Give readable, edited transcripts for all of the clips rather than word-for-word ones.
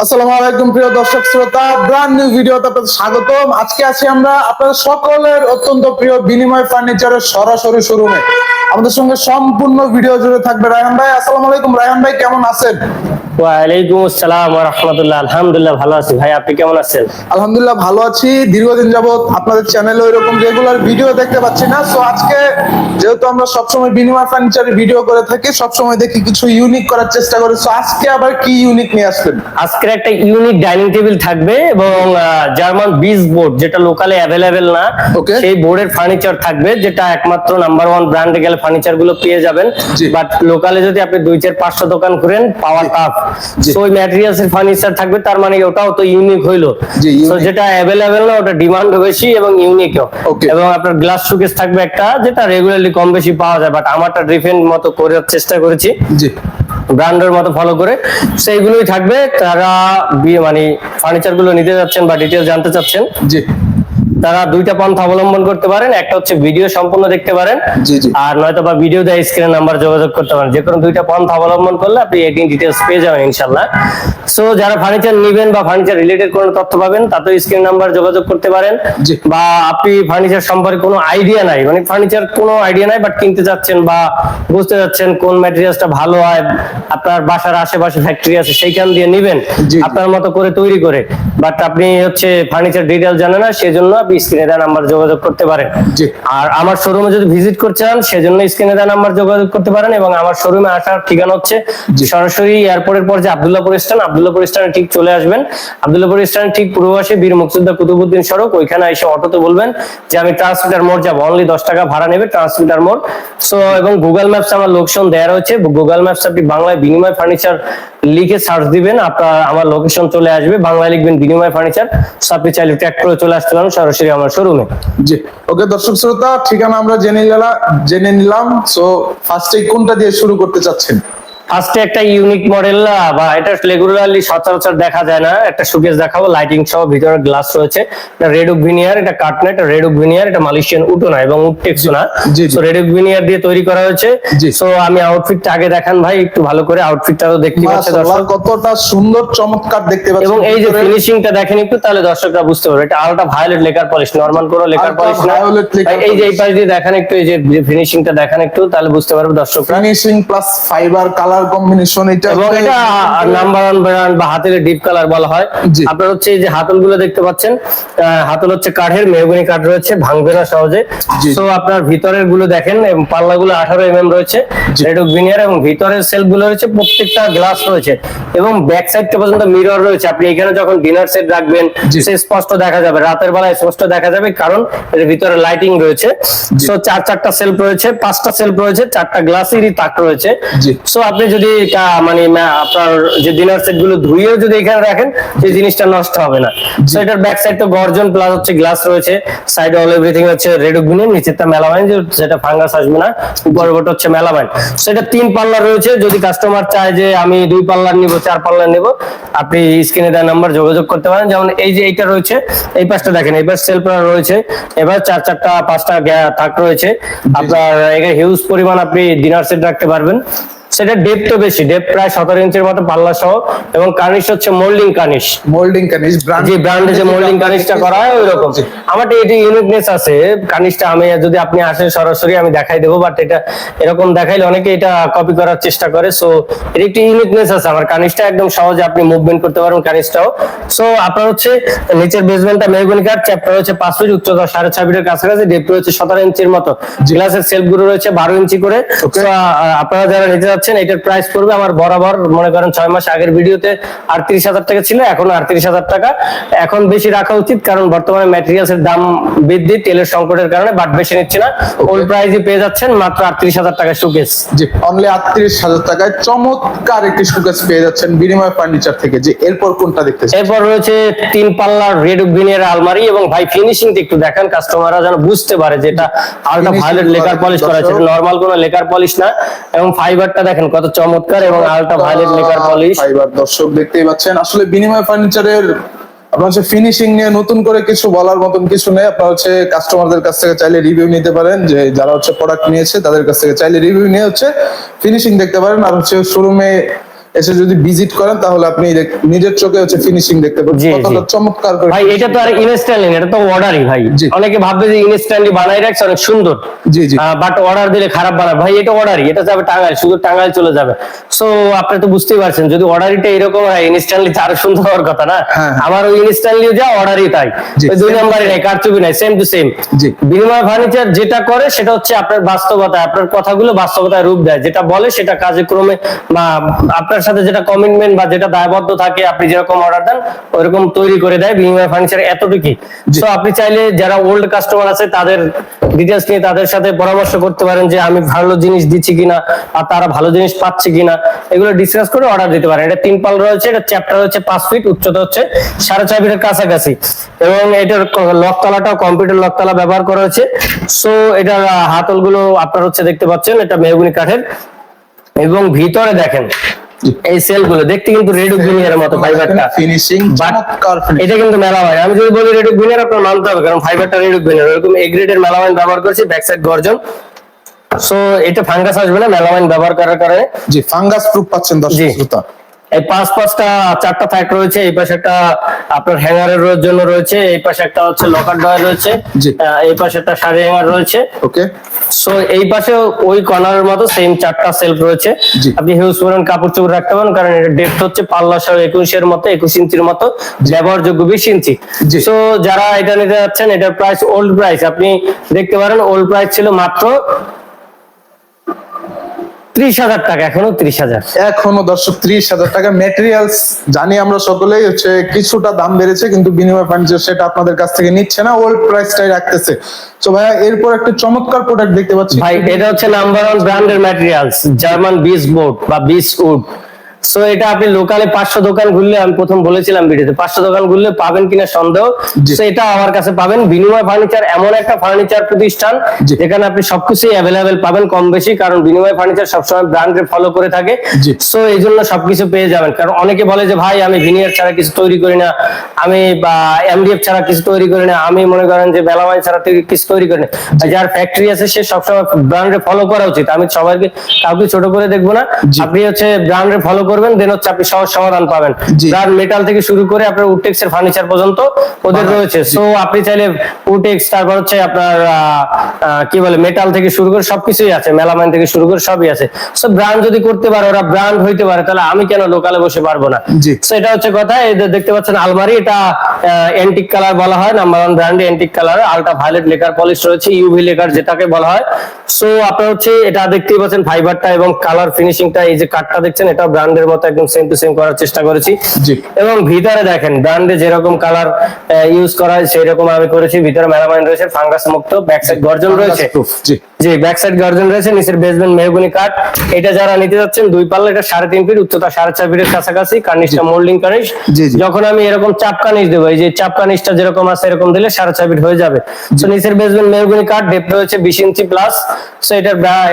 আসসালামু আলাইকুম প্রিয় দর্শক শ্রোতা, ব্র্যান্ড নিউ ভিডিওতে আপনাদের স্বাগতম। আজকে আছি আমরা আপনাদের সকলের অত্যন্ত প্রিয় বিনিময় ফার্নিচারের সরাসরি শোরুমে। আমাদের সঙ্গে সম্পূর্ণ ভিডিও জুড়ে থাকবে রায়হান ভাই। আসসালামু আলাইকুম রায়হান ভাই, কেমন আছেন? ওয়ালাইকুম আসসালাম ওয়া রাহমাতুল্লাহ। আলহামদুলিল্লাহ ভালো আছি ভাই, আপনি কেমন আছেন? আলহামদুলিল্লাহ ভালো আছি। দীর্ঘদিন যাবত আপনাদের চ্যানেলে ওইরকম রেগুলার ভিডিও দেখতে পাচ্ছি না, সো আজকে যেহেতু আমরা সবসময় বিনিময় ফার্নিচারের ভিডিও করে থাকি, সবসময় দেখি কিছু ইউনিক করার চেষ্টা করি। সো আজকে আবার কি ইউনিক নিয়ে আসলেন? আজকের একটা ইউনিক ডাইনিং টেবিল থাকবে এবং জার্মান বিচ বোর্ড, যেটা লোকালে অ্যাভেলেবেল না, সেই বোর্ডের ফার্নিচার থাকবে, যেটা একমাত্র নাম্বার 1 ব্র্যান্ডে গেলে ফার্নিচার গুলো পেয়ে যাবেন। বাট লোকালে যদি আপনি 2-4-500 দোকান করেন পাওয়া টাফ। সো ওই ম্যাটেরিয়ালস এর ফার্নিচার থাকবে, তার মানে ওটাও তো ইউনিক হইলো। সো যেটা অ্যাভেলেবেল না ওটা ডিমান্ড বেশি এবং ইউনিকও। এবং আপনার গ্লাস শোকেস থাকবে একটা, যেটা রেগুলারলি কম বেশি পাওয়া যায়, বাট আমারটা ডিফারেন্ট মতো করার চেষ্টা করেছি, ব্র্যান্ডের মতো ফলো করে। সেইগুলোই থাকবে। তারা মানে ফার্নিচার গুলো নিতে যাচ্ছেন বা ডিটেইলস জানতে চাচ্ছেন, তারা দুইটা পন্থা অবলম্বন করতে পারেন। একটা হচ্ছে ভিডিও সম্পূর্ণ দেখতে পারেন, আর নয়তো বা ভিডিও দেয় স্ক্রিন নাম্বার যোগাযোগ করতে পারেন। যে কোনো দুইটা পন্থা অবলম্বন করলে আপনি এটি ডিটেইলস পেয়ে যাবেন ইনশাআল্লাহ। সো যারা ফার্নিচার নেবেন বা ফার্নিচার রিলেটেড কোনো তথ্য পাবেন, তাতে স্ক্রিন নাম্বার যোগাযোগ করতে পারেন। বা আপনি ফার্নিচার সম্পর্কে কোনো আইডিয়া নাই, মানে ফার্নিচার কোনো আইডিয়া নাই, বাট কিনতে যাচ্ছেন বা বুঝতে যাচ্ছেন কোন ম্যাটেরিয়ালসটা ভালো হয়, আপনার বাসার আশেপাশে ফ্যাক্টরি আছে সেইখান দিয়ে নেবেন আপনার মতো করে তৈরি করে, বাট আপনি হচ্ছে ফার্নিচার ডিটেইলস জানেন না, সেজন্য আপনি স্ক্রিনে দেওয়া নাম্বার যোগাযোগ করতে পারেন। আর আমার শোরুমে যদি ভিজিট করতে চান, সেজন্য স্ক্রিনে দেওয়া নাম্বার যোগাযোগ করতে পারেন। এবং আমার শোরুমে আসার ঠিকানা হচ্ছে সরাসরি এয়ারপোর্টের পর যে আব্দুল্লাহপুর স্ট্যান্ড ঠিক চলে আসবেন। আব্দুল্লাহপুর স্ট্যান্ড ঠিক পূর্ব পাশে বীর মুক্তিযোদ্ধা কুতুবউদ্দিন সড়ক, ওইখানে এসে অটোতে বলবেন যে আমি ট্রান্সমিটার মোড় যাবো, অনলি 10 টাকা ভাড়া নেবে ট্রান্সমিটার মোড়। সো এবং গুগল ম্যাপস আমার লোকেশন দেওয়া রয়েছে, গুগল ম্যাপস আপনি বাংলায় বিনিময় ফার্নিচার লিখে সার্চ দিবেন, আপনার আমার লোকেশন চলে আসবে। বাংলায় লিখবেন বিনিময় ফার্নিচার, আপনি চাইলে ট্র্যাক করে চলে আসতে পারেন সরাসরি আমার শোরুমে। জি ওকে দর্শক শ্রোতা, ঠিকানা আমরা জেনে নিলাম। সো ফার্স্টে কোনটা দিয়ে শুরু করতে চাচ্ছেন? ফার্স্টে একটা ইউনিক মডেল, বা এটা রেগুলারলি সচরাচর দেখা যায় না, একটা শোকেস দেখাবো লাইটিং সহ, ভিতরে গ্লাস রয়েছে। এটা রেড ওক ভিনিয়ার, এটা কাঠ না, এটা রেড ওক ভিনিয়ার, এটা মালয়েশিয়ান উটো না এবং উডটেক্সও না। সো রেড ওক ভিনিয়ার দিয়ে তৈরি করা হয়েছে। সো আমি আউটফিটটা আগে দেখান ভাই একটু ভালো করে, আউটফিটটা তো দেখতে পাচ্ছেন দর্শক, কতটা সুন্দর চমৎকার দেখতে পাচ্ছেন। এবং এই যে ফিনিশিংটা দেখেন একটু, তাহলে দর্শকরা বুঝতে পারবে এটা ultra violet lacquer polish, normal কোনো লেকার পলিশ না। এই যে এই পাশ দিয়ে দেখেন একটু, এই যে ফিনিশিংটা দেখেন একটু, তাহলে বুঝতে পারবে দর্শকরা। Finishing plus fibre colour combination, এবং এটা নাম্বার 1 ব্র্যান্ড বা হাতের ডিপ কালার বলা হয়। আপনার হচ্ছে এই যে হাতল গুলো দেখতে পাচ্ছেন, হাতল হচ্ছে কাঠের, মেহগনি কাঠ রয়েছে, ভাঙবে না সহজে। তো আপনার ভিতরের গুলো দেখেন, পাল্লা গুলো 18 mm রয়েছে, রেড ওক ভিনিয়ার, এবং ভিতরের সেলফ গুলো রয়েছে প্রত্যেকটা গ্লাস রয়েছে, এবং ব্যাক সাইডটা পর্যন্ত মিরর রয়েছে। আপনি এখানে যখন ডিনার সেট রাখবেন সে স্পষ্ট দেখা যাবে, রাতের বেলায় স্পষ্ট দেখা যাবে, কারণ এর ভিতরে লাইটিং রয়েছে। সো 4-4টা সেলফ রয়েছে, 5টা সেলফ রয়েছে, 4টা গ্লাসেরই তাক রয়েছে। সো আপনি যদি মানে আপনার যে ডিনার সেট গুলো ধুইয়েও যদি এখানে রাখেন, সেই জিনিসটা নষ্ট হবে না। সো এটার ব্যাক সাইড তো গর্জন প্লাস হচ্ছে গ্লাস রয়েছে, সাইডে অল এভরিথিং হচ্ছে রেড ওক ভিনিয়ার, নিচেরটা মেলামাইন, যেটা ফাঙ্গাস আসবে না, উপরের ওটা হচ্ছে মেলামাইন। সেটা 3 পাল্লা রয়েছে। যদি কাস্টমার চায় যে আমি 2 পাল্লার নিব, 4 পাল্লার নিব, আপনি স্ক্রিনে দেওয়া নাম্বার যোগাযোগ করতে পারেন। যেমন এই যে এইটা রয়েছে, এই পাশটা দেখেন, এই পাশ সেলফ রয়েছে, এবার 4-4টা 5টা থাক রয়েছে। আপনার এখানে হিউজ পরিমাণ আপনি ডিনার সেট রাখতে পারবেন। সেটা ডেপথ বেশি, ডেপথ প্রায় 17 ইঞ্চির মতো পাল্লা সহ, এবং কার্নিশ হচ্ছে মোল্ডিং কার্নিশ। যে ব্র্যান্ডে যে মোল্ডিং কার্নিশটা করা হয় ওই রকম। আমার এটা ইউনিকনেস আছে কার্নিশটা, আমি যদি আপনি আসেন সরাসরি আমি দেখাই দেবো, বাট এটা এরকম দেখাইলে অনেকে এটা কপি করার চেষ্টা করে। সো এর একটি ইউনিকনেস আছে আমার কার্নিশটা, একদম সহজে আপনি মুভমেন্ট করতে পারবেন কার্নিশটাও। সো আপনার হচ্ছে নিচের বেসমেন্টটা মেহগনি কাঠ, চ্যাপ্টার রয়েছে 5 ফিট, উচ্চতা 6.5 ফিটের কাছাকাছি, ডেপথ রয়েছে 17 ইঞ্চির মতো, গ্লাসের সেলফ গুলো রয়েছে 12 ইঞ্চি করে। আপনারা যারা নিতে যাচ্ছেন, এটার প্রাইস পড়বে আমার বরাবর মনে করেন 6 মাস আগের ভিডিওতে 38,000 টাকা ছিল, এখন 38,000 টাকা। এখন বেশি রাখা উচিত, কারণ বর্তমানে ম্যাটেরিয়ালস এর দাম বৃদ্ধি, তেলের সংকটের কারণে, বাট বেশি নিচ্ছে না, ওই প্রাইসে পেয়ে যাচ্ছেন মাত্র 38,000 টাকা শোকেস। জি অনলি 38,000 টাকায় চমৎকার একটি শোকেস পেয়ে যাচ্ছেন বিনিময় ফার্নিচার থেকে। যে এরপর কোনটা দেখতেছেন? এরপর রয়েছে 3 পাল্লার রেড ওক ভিনিয়ার আলমারি, এবং ভাই ফিনিশিংটা একটু দেখেন, কাস্টমাররা যেন বুঝতে পারে যে এটা আলট্রা ভায়োলেট লেকার পলিশ করা আছে, নরমাল কোনো লেকার পলিশ না। এবং ফাইবারটা দেখেন কত চমৎকার, এবং ultra violet lacquer polish fibre. দর্শক দেখতেই পাচ্ছেন, আসলে বিনিময় ফার্নিচারের আপনার হচ্ছে ফিনিশিং নিয়ে নতুন করে কিছু বলার মতন কিছু নেই। আপনার হচ্ছে কাস্টমারদের কাছ থেকে চাইলে রিভিউ নিতে পারেন, যে যারা হচ্ছে প্রোডাক্ট নিয়েছে তাদের কাছ থেকে চাইলে রিভিউ নিয়ে হচ্ছে ফিনিশিং দেখতে পারেন। আর হচ্ছে শোরুমে এসে যদি ভিজিট করেন তাহলে আপনি নিজের চোখে হচ্ছে ফিনিশিং দেখতে পাবেন জি, কতটা জি। চমৎকার করে। ভাই এটা তো আর ইনস্ট্যান্টলি, এটা তো অর্ডারই ভাই। জি। অনেকে ভাববে যে ইনস্ট্যান্টলি বানাই রাখছে অনেক সুন্দর, জি জি বাট অর্ডার দিলে খারাপ বানায় ভাই। এটা অর্ডারই, এটা যাবে টাঙ্গাইল, শুধু টাঙ্গাইল চলে যাবে। সো আপনি তো বুঝতেই পারছেন, যদি অর্ডারিটা এরকম হয় ইনস্ট্যান্টলি তার সুন্দর হওয়ার কথা না। হ্যাঁ। আমার ওই ইনস্ট্যান্টলি যা অর্ডারই তাই, জি। ওই দুই নাম্বারই নাই, কারচুপি নাই, সেম টু সেম। জি। বিনিময় ফার্নিচার যেটা করে সেটা হচ্ছে আপনার বাস্তবতা, আপনার কথাগুলো বাস্তবতায় রূপ দেয়, যেটা বলে সেটা কাজে ক্রমে বা আপনার সাথে যেটা কমিটমেন্ট বা যেটা দায়বদ্ধ থাকে, আপনি যেরকম অর্ডার দেন ওইরকম তৈরি করে দেয় বিনিময় ফার্নিচার, এতটুকুই। জি। তো আপনি চাইলে যারা ওল্ড কাস্টমার আছে তাদের ডিটেলস নিয়ে তাদের সাথে পরামর্শ করতে পারেন যে আমি ভালো জিনিস দিচ্ছি কিনা আর তারা ভালো জিনিস পাচ্ছে কিনা, এগুলো ডিসকাস করে অর্ডার দিতে পারেন। এটা 3 পাল রয়েছে, এটা চ্যাপ্টার হচ্ছে 5 ফিট, উচ্চতা হচ্ছে 4.5 ফিটের কাছাকাছি, এবং এটার লকতলাটাও কম্পিউটার লকতলা ব্যবহার করা হয়েছে। সো এটার হাতল গুলো আপনার হচ্ছে দেখতে পাচ্ছেন, এটা মেহগনি কাঠের, এবং ভিতরে দেখেন এই সেল গুলো দেখতে কিন্তু রেডুক ভিনিয়ারের মতো ফাইবারটা, ফিনিশিং চমৎকার এটা কিন্তু মেলামাইন। আমি যদি বলি রেডুক ভিনিয়ার, আপনার মানতে হবে, কারণ ফাইবারটা রেডুক ভিনিয়ার, এরকম এ গ্রেডের মেলামাইন ব্যবহার করেছি, ব্যাক সাইড গর্জন। সো এটা ফাঙ্গাস আসবে না মেলামাইন ব্যবহার করার কারণে। জি ফাঙ্গাস প্রুফ পাচ্ছেন দর্শক জি। শ্রোতা। এই পাঁচটা 4টা থাক রয়েছে, এই পাশে একটা আপনার হ্যাঙ্গারের জন্য রয়েছে, এই পাশে একটা হচ্ছে লকার ডয়ার রয়েছে, জি। এই পাশে একটা শাড়ি হ্যাঙ্গার রয়েছে। ওকে সো এই পাশে ওই কর্নারের মতো সেম 4টা সেলফ রয়েছে। জি। আপনি হিউজ পরিমাণ কাপড় চোপড় রাখতে পারেন, কারণ এটা ডেপথ হচ্ছে পাল্লা সহ 21 মতো, 21 ইঞ্চির মতো, ব্যবহারযোগ্য 20 ইঞ্চি। জি। সো যারা এটা নিতে যাচ্ছেন, এটার প্রাইস ওল্ড প্রাইস আপনি দেখতে পারেন, ওল্ড প্রাইস ছিল মাত্র 30,000 টাকা, এখনো 30,000। এখনো দর্শক 30,000 টাকা। ম্যাটেরিয়ালস জানি আমরা সকলেই হচ্ছে কিছুটা দাম বেড়েছে, কিন্তু বিনিময় ফার্নিচার সেটা আপনাদের কাছ থেকে নিচ্ছে না, ওল্ড প্রাইসটাই রাখতেছে। তো ভাইয়া এরপর একটা চমৎকার প্রোডাক্ট দেখতে পাচ্ছি ভাই এটা হচ্ছে নাম্বার 1 ব্র্যান্ডের ম্যাটেরিয়ালস, জার্মান বিস বোর্ড বা বিস উড। সো এটা আপনি লোকালে 500 দোকান ঘুরলে, আমি প্রথম বলেছিলাম ভিডিওতে, 500 দোকান ঘুরলে পাবেন কিনা সন্দেহ। জি। সো এটা আমার কাছে পাবেন। বিনিময় ফার্নিচার এমন একটা ফার্নিচার প্রতিষ্ঠান জি। যেখানে আপনি সবকিছুই অ্যাভেলেবেল পাবেন কম বেশি, কারণ বিনিময় ফার্নিচার সবসময় ব্র্যান্ডে ফলো করে থাকে। জি। সো এই জন্য সবকিছু পেয়ে যাবেন। কারণ অনেকে বলে যে ভাই আমি ভিনিয়ার ছাড়া কিছু তৈরি করি না, আমি বা এমডিএফ ছাড়া কিছু তৈরি করি না, আমি মনে করেন যে মেলামাইন ছাড়া কিছু তৈরি করি না। যার ফ্যাক্টরি আছে সে সবসময় ব্র্যান্ডে ফলো করা উচিত। আমি সবাইকে কাউকে ছোট করে দেখবো না। জি। আপনি হচ্ছে ব্র্যান্ডে ফলো করবেন, দেন হচ্ছে আপনি সহজ সমাধান পাবেন। জি। যার মেটাল থেকে শুরু করে আপনার উডটেক্স এর ফার্নিচার পর্যন্ত ওদের রয়েছে। সো আপনি চাইলে উডটেক্স, তারপর হচ্ছে আপনার কি বলে মেটাল থেকে শুরু করে সবকিছুই আছে, মেলামাইন থেকে শুরু করে সবই আছে। সো ব্র্যান্ড যদি করতে পারে, ওরা ব্র্যান্ড হইতে পারে, তাহলে আমি কেন লোকালে বসে পারবো না? জি। সো এটা হচ্ছে কথা। এই যে দেখতে পাচ্ছেন আলমারি, এটা অ্যান্টিক কালার বলা হয়, number 1 brand antique colour, ultra violet lacquer polish রয়েছে, ইউভি লেকার যেটাকে বলা হয়। সো আপনার হচ্ছে এটা দেখতেই পাচ্ছেন ফাইবারটা এবং কালার ফিনিশিংটা, এই যে কাঠটা দেখছেন এটা ব্র্যান্ডের মতো একদম সেম টু সেম করার চেষ্টা করেছি। জি। এবং ভিতরে দেখেন ব্র্যান্ডে যেরকম কালার ইউজ করা হয় সেই রকম আমি করেছি। ভিতরে মেলামাইন রয়েছে, ফাঙ্গাস মুক্ত, ব্যাক সাইড গর্জন রয়েছে। proof, জি। জি, ব্যাক সাইড গর্জন রয়েছে, নিচের বেসমেন্ট মেহগনি কাঠ। এটা যারা নিতে যাচ্ছেন 2 পাল্লা, এটা 3.5 ফিট, উচ্চতা 4.5 ফিটের কাছাকাছি, কার্নিশটা মোল্ডিং কার্নিশ। জি, জি। যখন আমি এরকম চাপ কার্নিশ দেবো, এই যে চাপ কার্নিশটা যেরকম আছে এরকম দিলে 4.5 ফিট হয়ে যাবে। তো নিচের বেসমেন্ট মেহগনি কাঠ, ডেপথ রয়েছে 20 ইঞ্চি প্লাস। সো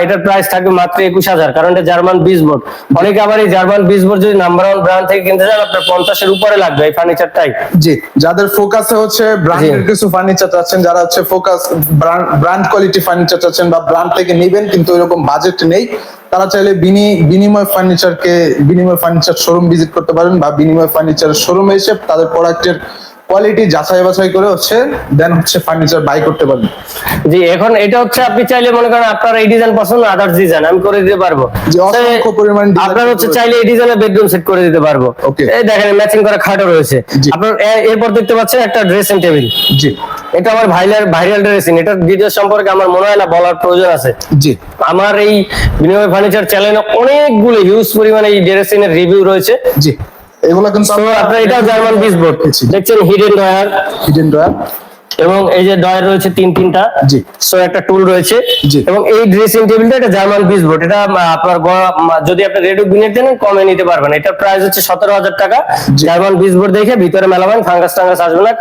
এটার প্রাইস থাকবে মাত্র 21,000, কারণ এটা জার্মান বিস বোর্ড। অনেকে আবার এই জার্মান বিস বোর্ড যদি নাম্বার 1 ব্র্যান্ড থেকে কিনতে চান, আপনার 50 এর উপরে লাগবে এই ফার্নিচারটাই। জি, যাদের ফোকাসে হচ্ছে ব্র্যান্ডের জি। কিছু ফার্নিচার চাচ্ছেন, যারা হচ্ছে ফোকাস ব্র্যান্ড কোয়ালিটি ফার্নিচার চাচ্ছেন বা ব্র্যান্ড থেকে নেবেন কিন্তু এরকম বাজেট নেই, তারা চাইলে বিনিময় ফার্নিচার শোরুম ভিজিট করতে পারেন, বা বিনিময় ফার্নিচার শোরুমে এসে তাদের প্রোডাক্টের কোয়ালিটি যাচাই বাছাই করে হচ্ছে দেন হচ্ছে ফার্নিচার বাই করতে পারবেন। জি, এখন এটা হচ্ছে আপনি চাইলে মনে করেন আপনার এই ডিজাইন পছন্দ, আদার্স ডিজাইন আমি করে দিতে পারবো। জি, অসংখ্য পরিমাণ design আপনার হচ্ছে রয়েছে। চাইলে এই ডিজাইনের বেডরুম সেট করে দিতে পারবো। Okay. এই দেখেন ম্যাচিং করা খাটও রয়েছে। জি। আপনার এরপর দেখতে পাচ্ছেন একটা ড্রেসিং টেবিল। জি এটা আমার ভাইরাল ড্রেসিং, এটার ডিটেইলস সম্পর্কে আমার মনে হয় না বলার প্রয়োজন আছে। জি আমার এই বিনিময় ফার্নিচার চ্যানেলে অনেকগুলো হিউজ পরিমাণে এই ড্রেসিং এর রিভিউ রয়েছে। জি এগুলো কিন্তু তো আপনার এটা জার্মান বিস বোর্ড দেখছেন, হিডেন ডয়ার, হিডেন ড্রয়ার, এবং এই যে ডয়ার রয়েছে তিনটা। জি। সো একটা টুল রয়েছে। জি। এবং এই ড্রেসিং টেবিলটা এটা জার্মান বিস বোর্ড। এটা আপনার যদি আপনি রেডি বিনেট দেন কমে নিতে পারবেন। এটার প্রাইস হচ্ছে 17,000 টাকা। জি। জার্মান বিস বোর্ড দেখে ভিতরে মেলাবেন, ফাঙ্গাস টাঙ্গাস আসবে না,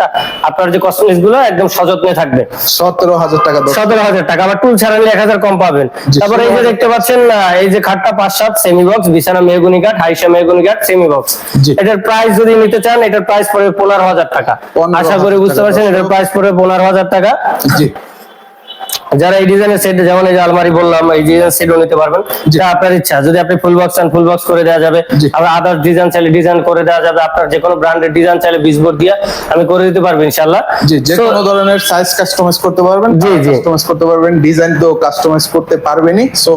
আপনার যে কসমেটিক্স গুলো একদম সযত্নে থাকবে। 17,000 টাকা। 17,000 টাকা, আবার টুল ছাড়া নিলে 1,000 কম পাবেন। জি, তারপরে এই যে 17,000 দেখতে পাচ্ছেন এই যে খাটটা 5-7 সেমি বক্স, বিছানা মেহগনি কাঠ, হাইসা মেহগনি কাঠ, সেমি বক্স। জি। এটার প্রাইস যদি নিতে চান, এটার প্রাইস পড়বে 15,000 টাকা। 15,000 আশা করি বুঝতে টাকা। পারছেন, এটার প্রাইস পড়বে 15,000 টাকা। জি যারা এই ডিজাইনের সেট, যেমন এই যে আলমারি বললাম, এই ডিজাইন সেটও নিতে পারবেন, যা আপনার ইচ্ছা। যদি আপনি ফুল বক্স চান ফুল বক্স করে দেওয়া যাবে, আবার আদার্স ডিজাইন চাইলে ডিজাইন করে দেওয়া যাবে। আপনার যে কোনো ব্র্যান্ডের ডিজাইন চাইলে 20 বোর্ড দিয়ে আমি করে দিতে পারবো ইনশাআল্লাহ। জি, যে কোনো ধরনের সাইজ কাস্টমাইজ করতে পারবেন, কাস্টমাইজ করতে পারবেন, ডিজাইন তো কাস্টমাইজ করতে পারবেনই। সো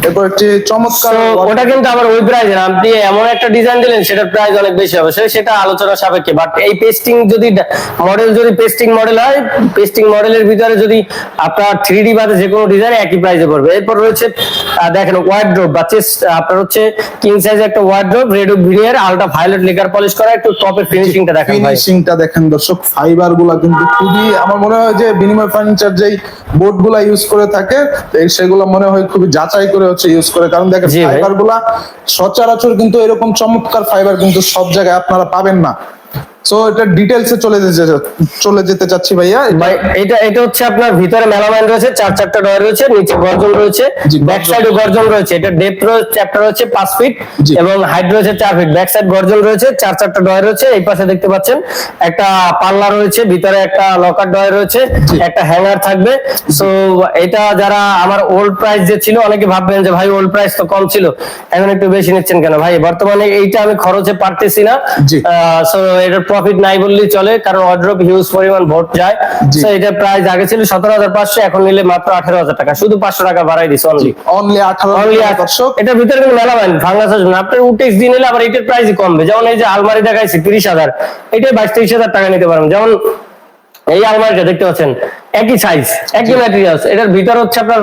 এরপর একটি চমৎকার, ওটা কিন্তু আবার ওই প্রাইস না, আপনি এমন একটা ডিজাইন দিলেন সেটার প্রাইস অনেক বেশি হবে, সেটা আলোচনা সাপেক্ষে। বাট এই পেস্টিং যদি মডেল, যদি পেস্টিং মডেল হয়, পেস্টিং মডেলের ভিতরে যদি আপনার 3D বাদে যে কোনো ডিজাইন একই প্রাইসে পড়বে। এরপর রয়েছে দেখেন ওয়ার্ড্রোব বা চেস্ট, আপনার হচ্ছে কিং সাইজ একটা wardrobe, red of veneer, ultra violet lacquer polish করা, একটু টপের ফিনিশিংটা দেখেন ভাই। ফিনিশিংটা দেখেন দর্শক, ফাইবার গুলা কিন্তু খুবই, আমার মনে হয় যে বিনিময় ফার্নিচার যেই বোর্ড গুলা ইউজ করে থাকে সেগুলো মনে হয় খুবই যাচাই করে হচ্ছে ইউজ করে, কারণ দেখেন ফাইবার গুলা সচরাচর কিন্তু এরকম চমৎকার ফাইবার কিন্তু সব জায়গায় আপনারা পাবেন না। সো এটা ডিটেইলসে চলে যেতে চাচ্ছি ভাইয়া। এটা হচ্ছে আপনার ভিতরে মেলামাইন রয়েছে, 4টা ডয়ার রয়েছে, নিচে গর্জন রয়েছে, ব্যাক সাইডে গর্জন রয়েছে। এটা ডেপথ চ্যাপ্টার রয়েছে 5 ফিট এবং হাইট রয়েছে 4 ফিট। ব্যাক সাইড গর্জন রয়েছে, 4টা ডয়ার রয়েছে। এই পাশে দেখতে পাচ্ছেন একটা পাল্লা রয়েছে, ভিতরে একটা লকার ডয়ার রয়েছে, একটা হ্যাঙ্গার থাকবে। সো এটা যারা আমার ওল্ড প্রাইস যে ছিল, অনেকে ভাববেন যে ভাই ওল্ড প্রাইস তো কম ছিল, এখন একটু বেশি নিচ্ছেন কেন? ভাই বর্তমানে এইটা আমি খরচে পারতেছি না। সো এটার প্রফিট নাই বললেই চলে, কারণ ওয়ার্ড্রোব হিউজ পরিমাণ ভোট যায়। সো এটা প্রাইস আগে ছিল 17,500, এখন নিলে মাত্র 18,000 টাকা, শুধু 500 টাকা বাড়াই দিছে অনলি 18,000। এটার ভিতরে কিন্তু মেলামাইন ভাঙার জন্য আপনার উটেক্স দিয়ে নিলে আবার এটার প্রাইসই কমবে। যেমন এই যে আলমারি দেখাইছি 30,000, এটাই 22-23,000 টাকা নিতে পারবেন। যেমন এই আলমারিটা দেখতে পাচ্ছেন, একই সাইজ, একই ম্যাটেরিয়ালস, এটার ভিতর হচ্ছে আপনার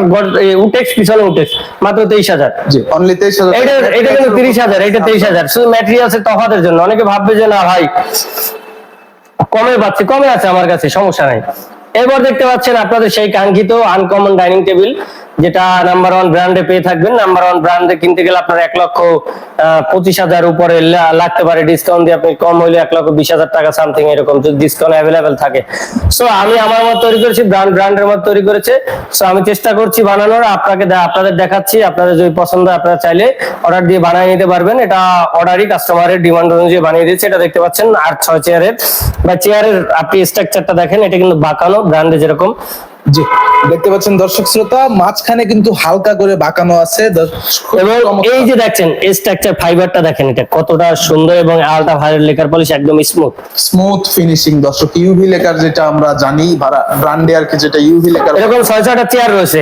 উটেক্স, পিছনে উটেক্স, মাত্র 23,000। জি, অনলি 23,000। এটা কিন্তু 30,000, এটা 23,000, শুধু ম্যাটেরিয়ালসের তফাতের জন্য। অনেকে ভাববে যে না ভাই কমে পাচ্ছি, কমে আছে আমার কাছে, সমস্যা নাই। এবার দেখতে পাচ্ছেন আপনাদের সেই কাঙ্ক্ষিত আনকমন ডাইনিং টেবিল, যেটা নাম্বার 1 ব্র্যান্ডে পেয়ে থাকবেন। নাম্বার 1 ব্র্যান্ডে কিনতে গেলে আপনার 1,25,000 উপরে লাগতে পারে, ডিসকাউন্ট দিয়ে আপনি কম হইলে 1,20,000 টাকা সামথিং, এরকম যদি ডিসকাউন্ট অ্যাভেলেবেল থাকে। সো আমি আমার মত তৈরি করেছি, ব্র্যান্ডের মত তৈরি করেছে। সো আমি চেষ্টা করছি বানানোর, আপনাদের দেখাচ্ছি। আপনাদের যদি পছন্দ হয় আপনারা চাইলে অর্ডার দিয়ে বানিয়ে নিতে পারবেন। এটা অর্ডারই, কাস্টমারের ডিমান্ড অনুযায়ী বানিয়ে দিচ্ছে। এটা দেখতে পাচ্ছেন 8-6 চেয়ারের, বা চেয়ারের আপনি স্ট্রাকচারটা দেখেন, এটা কিন্তু বাঁকানো, ব্র্যান্ডে যেরকম। জি, দেখতে পাচ্ছেন দর্শক শ্রোতা, মাঝখানে কিন্তু হালকা করে বাঁকানো আছে। এবং এই যে দেখছেন স্ট্রাকচার ফাইবারটা দেখেন, এটা কতটা সুন্দর, এবং আলট্রা ভায়োলেট লেকার পলিশ, একদম স্মুথ ফিনিশিং দর্শক। ইউভি লেকার যেটা আমরা জানি ব্র্যান্ডে আর কি, যেটা ইউভি লেকার, এরকম 6-6টা চেয়ার রয়েছে।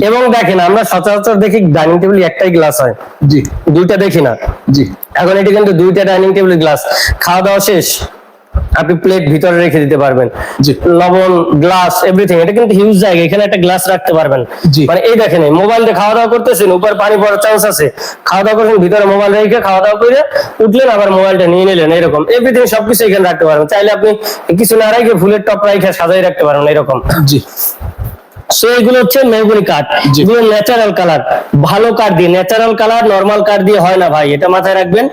এবং দেখেন আমরা সচরাচর দেখি ডাইনিং টেবিল একটাই গ্লাস হয়, জি, দুইটা দেখি না। জি, এখন এটা কিন্তু 2টা ডাইনিং টেবিল গ্লাস। খাওয়া দাওয়া শেষ, আপনি প্লেট ভিতরে রেখে দিতে পারবেন, লবণ, গ্লাস, এভরিথিং। এটা কিন্তু হিউজ জায়গা, এখানে একটা গ্লাস রাখতে পারবেন। মানে এই দেখেন, মোবাইল দিয়ে খাওয়া দাওয়া করতেছেন, উপর পানি পড়ার চান্স আছে, খাওয়া দাওয়া করছেন, ভিতরে মোবাইল রেখে খাওয়া দাওয়া করে উঠলেন, আবার মোবাইলটা নিয়ে নিলেন, এরকম এভরিথিং সবকিছু এখানে রাখতে পারবেন। চাইলে আপনি কিছু না রেখে ফুলের টপ রেখে সাজাই রাখতে পারবেন, এরকম। জি। সো এগুলো হচ্ছে মেহগনি কাঠ, যেগুলো ন্যাচারাল কালার, ভালো কাঠ দিয়ে। ন্যাচারাল কালার নরমাল কাঠ দিয়ে হয় না ভাই, এটা মাথায় রাখবেন।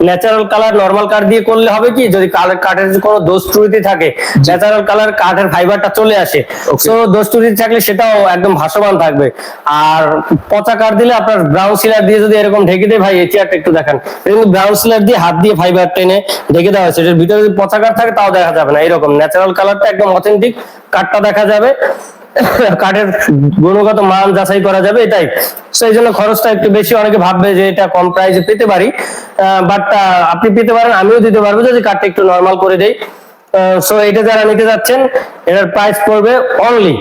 ন্যাচারাল কালার নরমাল কাঠ দিয়ে করলে হবে কি, যদি কাঠের কোনো দোষ ত্রুটি থাকে, ন্যাচারাল কালার কাঠের ফাইবারটা চলে আসে। সো দোষ ত্রুটি থাকলে সেটাও একদম ভাসমান থাকবে। আর পচা কাঠ দিলে আপনার ব্রাউন সিলার দিয়ে যদি এরকম ঢেকে দেয়, ভাই এই চেয়ারটা একটু দেখেন, কিন্তু ব্রাউন সিলার দিয়ে হাত দিয়ে ফাইবার টেনে ঢেকে দেওয়া হয়েছে, এটার ভিতরে যদি পচা কাঠ থাকে তাও দেখা যাবে না। এরকম ন্যাচারাল কালারটা একদম অথেন্টিক কাঠটা দেখা যাবে, কাঠের গুণগত মান যাচাই করা যাবে, এটাই। সেই জন্য খরচটা একটু বেশি। অনেকে ভাববে যে এটা কম প্রাইসে পেতে পারি, বাট আপনি পেতে পারেন, আমিও দিতে পারবো যদি কাঠটা একটু নরমাল করে দেই। সো এটা যারা নিতে যাচ্ছেন, এটার প্রাইস পড়বে অনলি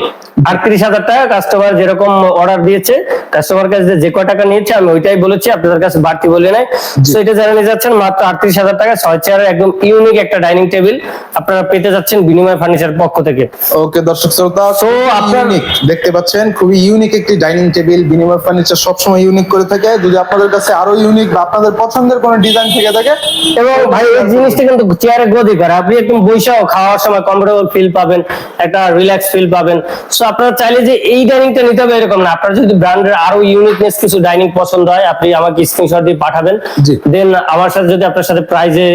38,000 টাকা। কাস্টমার যেরকম অর্ডার দিয়েছে, কাস্টমার কাছে যে কয় টাকা নিয়েছে আমি ওইটাই বলেছি, আপনাদের কাছে বাড়তি বলে নাই। সো এটা যারা নিতে যাচ্ছেন মাত্র 38,000 টাকা, 6 চেয়ারের একদম ইউনিক একটা ডাইনিং টেবিল আপনারা পেতে যাচ্ছেন বিনিময় ফার্নিচার পক্ষ থেকে। ওকে দর্শক শ্রোতা, সো আপনারা দেখতে পাচ্ছেন খুবই ইউনিক একটি ডাইনিং টেবিল। বিনিময় ফার্নিচার সবসময় ইউনিক করে থাকে। যদি আপনাদের কাছে আরো ইউনিক বা আপনাদের পছন্দের কোনো ডিজাইন থেকে থাকে, এবং ভাই এই জিনিসটা কিন্তু চেয়ারে গদি করে, আপনি একদম বৈশাও খাওয়ার সময় কমফোর্টেবল ফিল পাবেন, একটা রিল্যাক্স ফিল পাবেন। সো আপনারা চাইলে যে এই ডাইনিংটা নিতে হবে এরকম না, আপনার যদি ব্র্যান্ডের আরো ইউনিকনেস কিছু ডাইনিং পছন্দ হয়, আপনি আমাকে স্ক্রিনশট দিয়ে পাঠাবেন। দেন আমার সাথে যদি আপনার সাথে প্রাইজে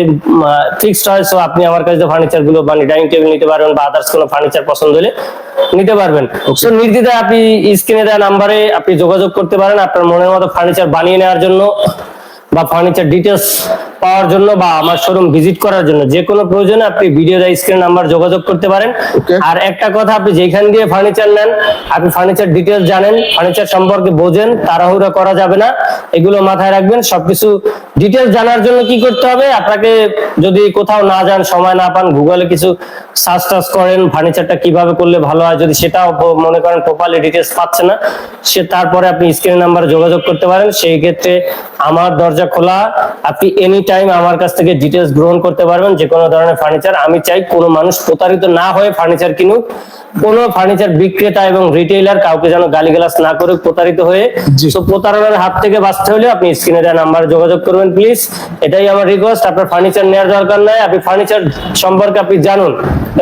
ফিক্সড হয়, সো আপনি আমার কাছে ফার্নিচার গুলো মানে ডাইনিং টেবিল নিতে পারবেন, বা আদার্স কোনো ফার্নিচার পছন্দ হলে নিতে পারবেন। সো নির্দ্বিধায় আপনি স্ক্রিনে দেওয়া নাম্বারে আপনি যোগাযোগ করতে পারেন আপনার মনের মতো ফার্নিচার বানিয়ে নেওয়ার জন্য, বা ফার্নিচার ডিটেলস পাওয়ার জন্য বা আমার শোরুম ভিজিট করার জন্য যে কোনো প্রয়োজনে আপনি ভিডিওর স্ক্রিন নাম্বার যোগাযোগ করতে পারেন। Okay. আর একটা কথা, আপনি যেখান দিয়ে ফার্নিচার নেন আপনি ফার্নিচার ডিটেলস জানেন, ফার্নিচার সম্পর্কে বোঝেন, তাড়াহুড়া করা যাবে না, এগুলো মাথায় রাখবেন। সবকিছু ডিটেলস জানার জন্য কি করতে হবে, আপনাকে যদি কোথাও না যান, সময় না পান, গুগলে কিছু সার্চ টার্চ করেন ফার্নিচারটা কিভাবে করলে ভালো হয়, যদি সেটাও মনে করেন প্রপারলি ডিটেলস পাচ্ছে না, তারপরে আপনি স্ক্রিন নাম্বারে যোগাযোগ করতে পারেন। সেই ক্ষেত্রে আমার দরজা খোলা, আপনি এনি টাইম আমার কাছ থেকে ডিটেলস গ্রহণ করতে পারবেন যে কোনো ধরনের ফার্নিচার। আমি চাই কোনো মানুষ প্রতারিত না হয়ে ফার্নিচার কিনুক, কোনো ফার্নিচার বিক্রেতা এবং রিটেইলার কাউকে যেন গালিগালাজ না করে প্রতারিত হয়ে। জি। তো প্রতারণার হাত থেকে বাঁচতে হলে আপনি স্ক্রিনে দেওয়া নাম্বারে যোগাযোগ করবেন প্লিজ, এটাই আমার রিকোয়েস্ট। আপনার ফার্নিচার নেওয়ার দরকার নাই, আপনি ফার্নিচার সম্পর্কে আপনি জানুন,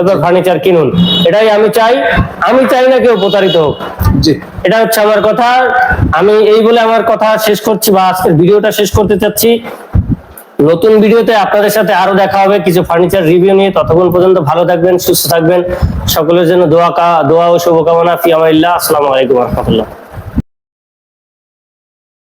এবার ফার্নিচার কিনুন, এটাই আমি চাই। আমি চাই না কেউ প্রতারিত হোক, জি। এটা হচ্ছে আমার কথা। আমি এই বলে আমার কথা শেষ করছি বা আজকের ভিডিওটা শেষ করতে চাচ্ছি। নতুন ভিডিওতে আপনাদের সাথে আরো দেখা হবে কিছু ফার্নিচার রিভিউ নিয়ে। ততক্ষণ পর্যন্ত ভালো থাকবেন, সুস্থ থাকবেন, সকলের জন্য দোয়া ও শুভকামনা। ফি আমানিল্লাহ। আসসালামু আলাইকুম ওয়া রাহমাতুল্লাহ।